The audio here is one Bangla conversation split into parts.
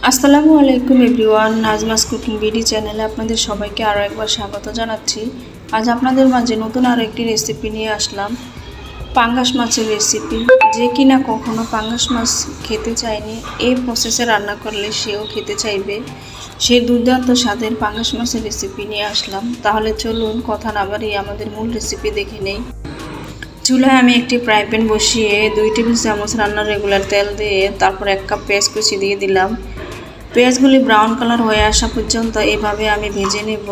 আসসালামু আলাইকুম এভরিওয়ান, নাজমাস কুকিং বিডি চ্যানেলে আপনাদের সবাইকে আরও একবার স্বাগত জানাচ্ছি। আজ আপনাদের মাঝে নতুন আরও একটি রেসিপি নিয়ে আসলাম, পাঙ্গাস মাছের রেসিপি। যে কিনা কখনো পাঙ্গাস মাছ খেতে চায়নি, এই প্রসেসে রান্না করলে সেও খেতে চাইবে। সেই দুর্দান্ত স্বাদের পাঙ্গাস মাছের রেসিপি নিয়ে আসলাম। তাহলে চলুন কথা না বাড়িয়ে আমাদের মূল রেসিপি দেখে নেই। চুলায় আমি একটি ফ্রাই প্যান বসিয়ে 2 টেবিল চামচ রান্নার রেগুলার তেল দিয়ে তারপর 1 কাপ পেঁয়াজ কুচি দিয়ে দিলাম। পেঁয়াজগুলি ব্রাউন কালার হয়ে আসা পর্যন্ত এভাবে আমি ভেজে নেব।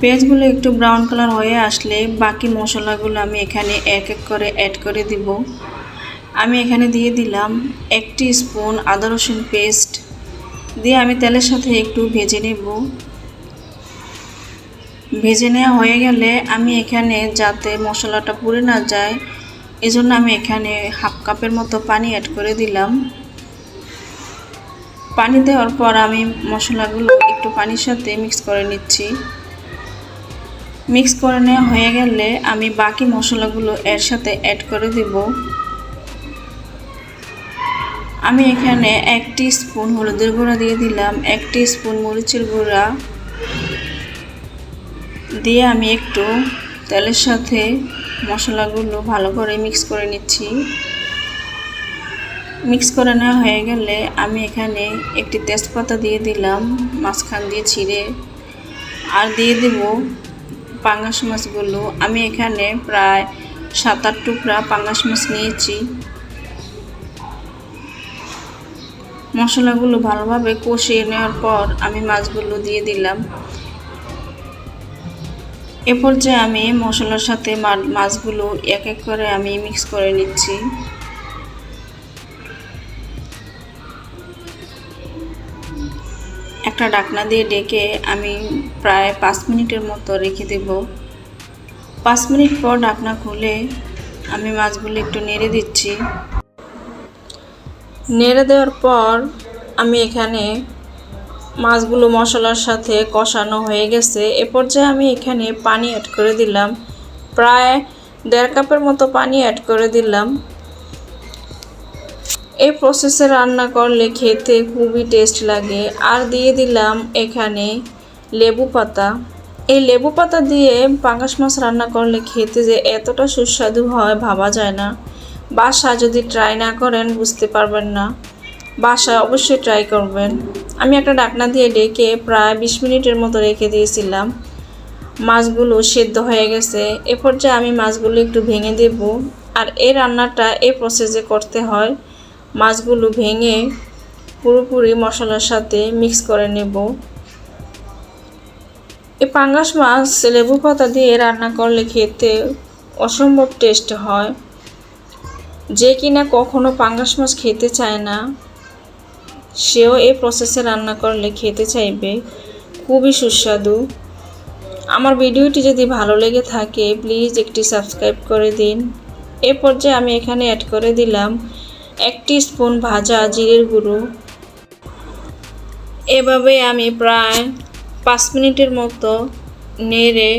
পেঁয়াজগুলো একটু ব্রাউন কালার হয়ে আসলে বাকি মশলাগুলো আমি এখানে এক এক করে অ্যাড করে দিব। আমি এখানে দিয়ে দিলাম 1 টিস্পুন আদা রসুন পেস্ট দিয়ে আমি তেলের সাথে একটু ভেজে নেব। ভেজে নেওয়া হয়ে গেলে আমি এখানে যাতে মশলাটা পুড়ে না যায় এজন্য আমি এখানে 1/2 কাপের মতো পানি অ্যাড করে দিলাম। পানি দেওয়ার পর আমি মশলাগুলো একটু পানির সাথে মিক্স করে নিচ্ছি। মিক্স করে নেওয়া হয়ে গেলে আমি বাকি মশলাগুলো এর সাথে অ্যাড করে দেব। আমি এখানে 1 টিস্পুন হলুদের গুঁড়া দিয়ে দিলাম, 1 টিস্পুন মরিচের গুঁড়া দিয়ে আমি একটু তেলের সাথে মশলাগুলো ভালো করে মিক্স করে নিচ্ছি। মিক্স করে নেওয়া হয়ে গেলে আমি এখানে একটি তেজপাতা দিয়ে দিলাম মাঝখান দিয়ে ছিঁড়ে, আর দিয়ে দেব পাঙ্গাস মাছগুলো। আমি এখানে প্রায় 7-8 টুকরা পাঙ্গাস মাছ নিয়েছি। মশলাগুলো ভালোভাবে কষিয়ে নেওয়ার পর আমি মাছগুলো দিয়ে দিলাম। এ পর্যায়ে আমি মশলার সাথে মাছগুলো এক এক করে আমি মিক্স করে নিচ্ছি। একটা ঢাকনা দিয়ে ঢেকে আমি প্রায় 5 মিনিটের মতো রেখে দেব। 5 মিনিট পর ঢাকনা খুলে আমি মাছগুলো একটু নেড়ে দিচ্ছি। নেড়ে দেওয়ার পর আমি এখানে মাছগুলো মশলার সাথে কষানো হয়ে গেছে। এ পর্যায়ে আমি এখানে পানি অ্যাড করে দিলাম, প্রায় 1.5 কাপের মতো পানি অ্যাড করে দিলাম। এই প্রসেসে রান্না করলে খেতে খুবই টেস্ট লাগে। আর দিয়ে দিলাম এখানে লেবু পাতা। এই লেবু পাতা দিয়ে পাঙ্গাস মাছ রান্না করলে খেতে যে এতটা সুস্বাদু হয় ভাবা যায় না। বাসায় যদি ট্রাই না করেন বুঝতে পারবেন না, বাসায় অবশ্যই ট্রাই করবেন। আমি একটা ঢাকনা দিয়ে ঢেকে প্রায় 20 মিনিটের মতো রেখে দিয়েছিলাম। মাছগুলো সেদ্ধ হয়ে গেছে। এ পর্যায়ে আমি মাছগুলো একটু ভেঙে দেব। আর এই রান্নাটা এই প্রসেসে করতে হয়, মাছগুলো ভেঙে পুরোপুরি মশলার সাথে মিক্স করে নেব। এই পাঙ্গাস মাছ লেবু পাতা দিয়ে রান্না করলে খেতে অসম্ভব টেস্ট হয়। যে কিনা কখনো পাঙ্গাস মাছ খেতে চায় না সেও এই প্রসেসে রান্না করলে খেতে চাইবে, খুবই সুস্বাদু। আমার ভিডিওটি যদি ভালো লেগে থাকে প্লিজ একটি সাবস্ক্রাইব করে দিন। এ পর্যায়ে আমি এখানে অ্যাড করে দিলাম 1 টিস্পুন ভাজা জিরের গুঁড়ো। এভাবে আমি প্রায় 5 মিনিটের মতো নেড়ে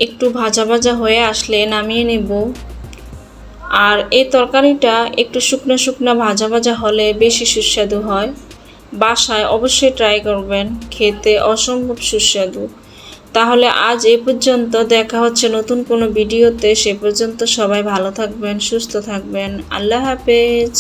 একটু ভাজা ভাজা হয়ে আসলে নামিয়ে নেব। আর এই তরকারিটা একটু শুকনো শুকনো ভাজা ভাজা হলে বেশি সুস্বাদু হয়। বাসায় অবশ্যই ট্রাই করবেন, খেতে অসম্ভব সুস্বাদু। তাহলে আজ এই পর্যন্ত, দেখা হচ্ছে নতুন কোনো ভিডিওতে। সে পর্যন্ত সবাই ভালো থাকবেন, সুস্থ থাকবেন। আল্লাহ হাফেজ।